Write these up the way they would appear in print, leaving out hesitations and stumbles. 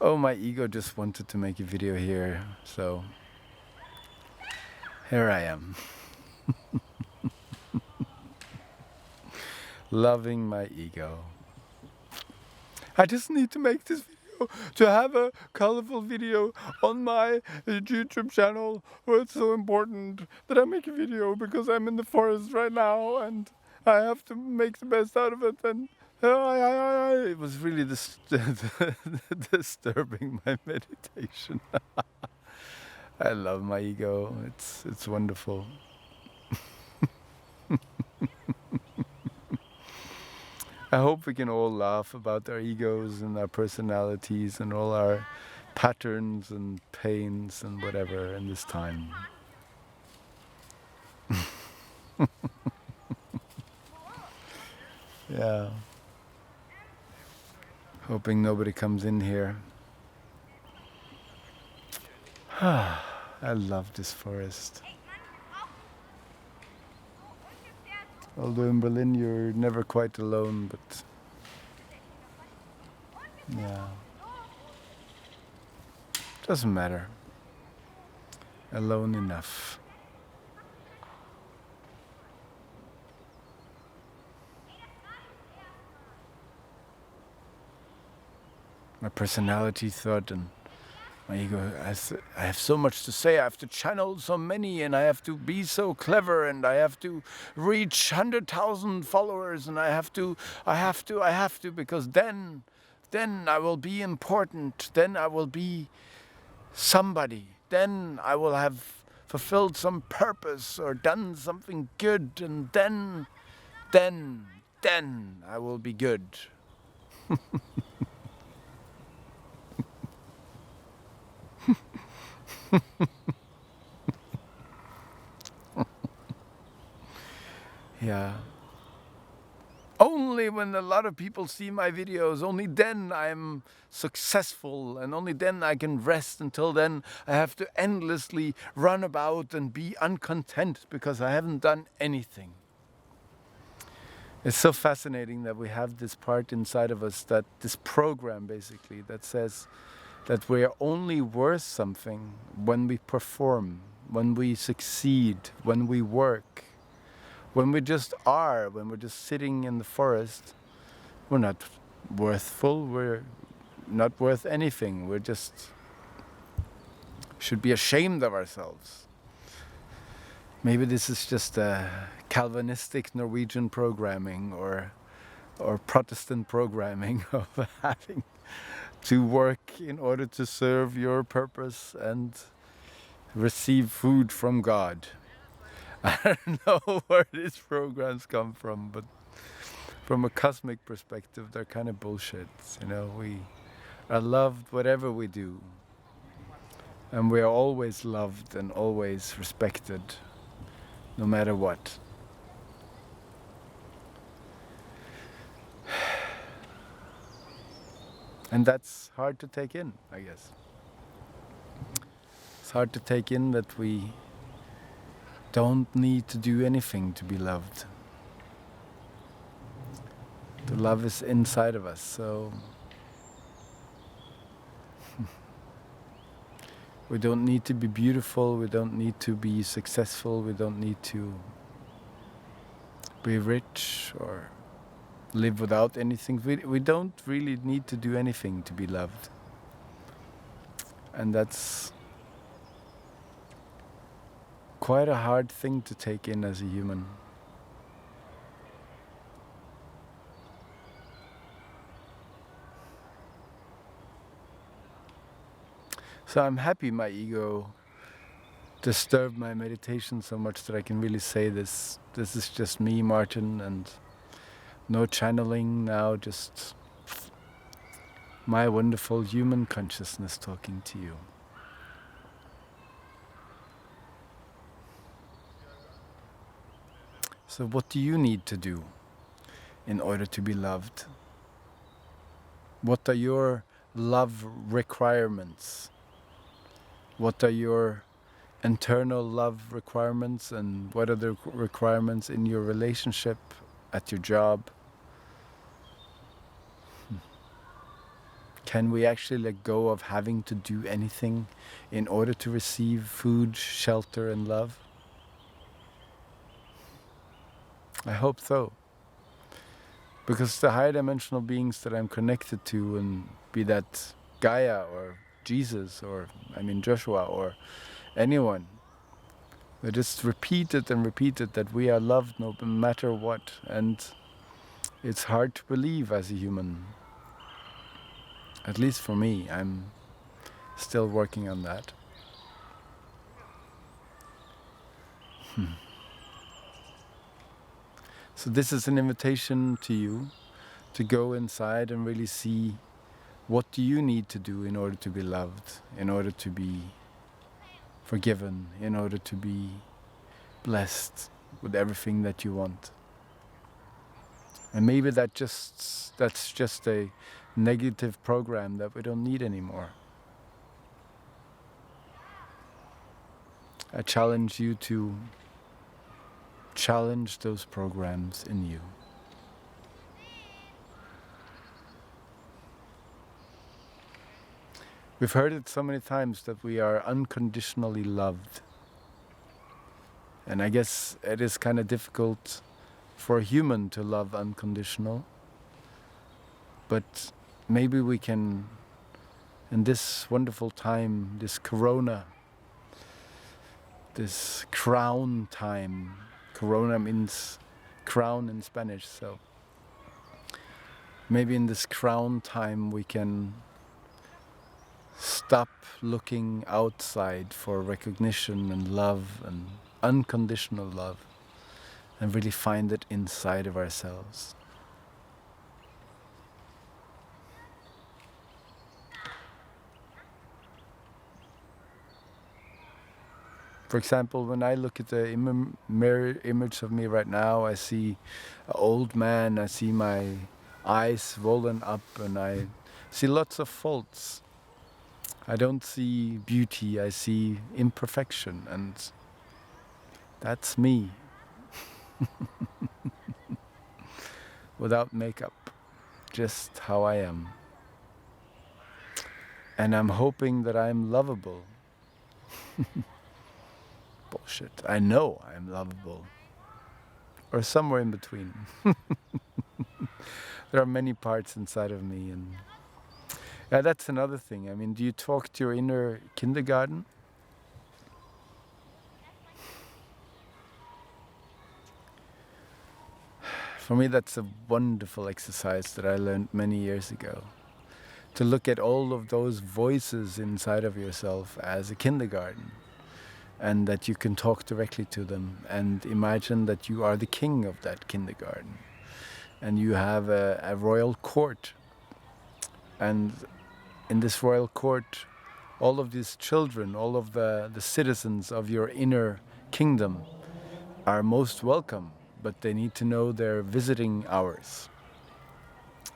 Oh, my ego just wanted to make a video here, so here I am. Loving my ego. I just need to make this video to have a colorful video on my YouTube channel where it's so important that I make a video because I'm in the forest right now and I have to make the best out of it, and it was really disturbing my meditation. I love my ego. It's wonderful. I hope we can all laugh about our egos and our personalities and all our patterns and pains and whatever in this time. Yeah. Hoping nobody comes in here. I love this forest. Although in Berlin you're never quite alone, but yeah, doesn't matter. Alone enough. My personality thought and my ego, I have so much to say, I have to channel so many, and I have to be so clever, and I have to reach 100,000 followers, and I have to, because then I will be important, then I will be somebody, then I will have fulfilled some purpose or done something good, and then I will be good. Yeah. Only when a lot of people see my videos, only then I'm successful, and only then I can rest. Until then I have to endlessly run about and be uncontent because I haven't done anything. It's so fascinating that we have this part inside of us, that this program basically that says that we are only worth something when we perform, when we succeed, when we work. When we just are, when we're just sitting in the forest, we're not worthful, we're not worth anything, we're just should be ashamed of ourselves. Maybe this is just a Calvinistic Norwegian programming or Protestant programming of having to work in order to serve your purpose and receive food from God. I don't know where these programs come from, but from a cosmic perspective, they're kind of bullshit. You know, we are loved whatever we do, and we are always loved and always respected, no matter what. And that's hard to take in, I guess. It's hard to take in that we don't need to do anything to be loved. The love is inside of us, so we don't need to be beautiful, we don't need to be successful, we don't need to be rich or live without anything. We don't really need to do anything to be loved. And that's quite a hard thing to take in as a human. So I'm happy my ego disturbed my meditation so much that I can really say this. This is just me, Martin, and no channeling now, just my wonderful human consciousness talking to you. So what do you need to do in order to be loved? What are your love requirements? What are your internal love requirements, and what are the requirements in your relationship, at your job? Can we actually let go of having to do anything in order to receive food, shelter, and love? I hope so. Because the higher dimensional beings that I'm connected to, and be that Gaia or Jesus or Joshua or anyone, they just repeated and repeated that we are loved no matter what. And it's hard to believe as a human. At least for me, I'm still working on that. So this is an invitation to you to go inside and really see what do you need to do in order to be loved, in order to be forgiven, in order to be blessed with everything that you want. And maybe that's just a negative program that we don't need anymore. I challenge you to challenge those programs in you. We've heard it so many times that we are unconditionally loved. And I guess it is kind of difficult for a human to love unconditional. But maybe we can, in this wonderful time, this corona, this crown time. Corona means crown in Spanish, so maybe in this crown time we can stop looking outside for recognition and love and unconditional love and really find it inside of ourselves. For example, when I look at the mirror image of me right now, I see an old man, I see my eyes swollen up, and I see lots of faults. I don't see beauty, I see imperfection, and that's me. Without makeup, just how I am. And I'm hoping that I'm lovable. Bullshit. I know I'm lovable. Or somewhere in between. There are many parts inside of me, and yeah, that's another thing. I mean, do you talk to your inner kindergarten? For me, that's a wonderful exercise that I learned many years ago. To look at all of those voices inside of yourself as a kindergarten, and that you can talk directly to them, and imagine that you are the king of that kindergarten. And you have a royal court. And in this royal court, all of these children, all of the citizens of your inner kingdom are most welcome, but they need to know their visiting hours.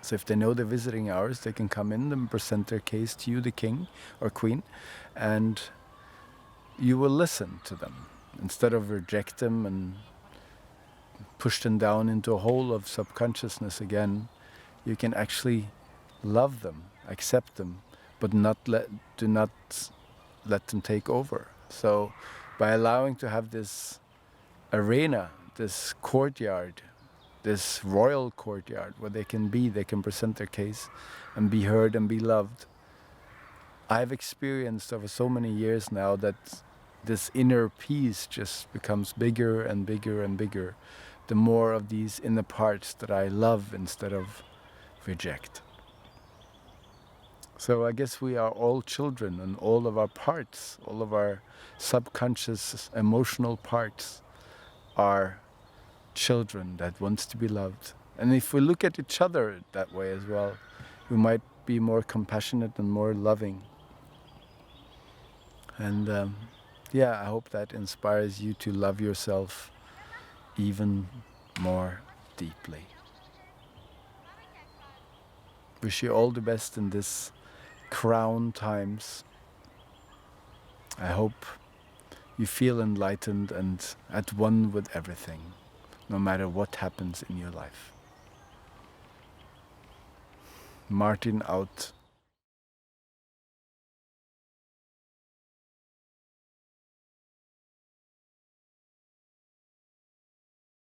So if they know their visiting hours, they can come in and present their case to you, the king or queen, and you will listen to them instead of reject them and push them down into a hole of subconsciousness again. You can actually love them, accept them, but do not let them take over. So by allowing to have this arena, this courtyard, this royal courtyard where they can present their case and be heard and be loved, I've experienced over so many years now that this inner peace just becomes bigger and bigger and bigger, the more of these inner parts that I love instead of reject. So I guess we are all children, and all of our parts, all of our subconscious emotional parts are children that wants to be loved. And if we look at each other that way as well, we might be more compassionate and more loving. And I hope that inspires you to love yourself even more deeply. Wish you all the best in this crown times. I hope you feel enlightened and at one with everything, no matter what happens in your life. Martin out.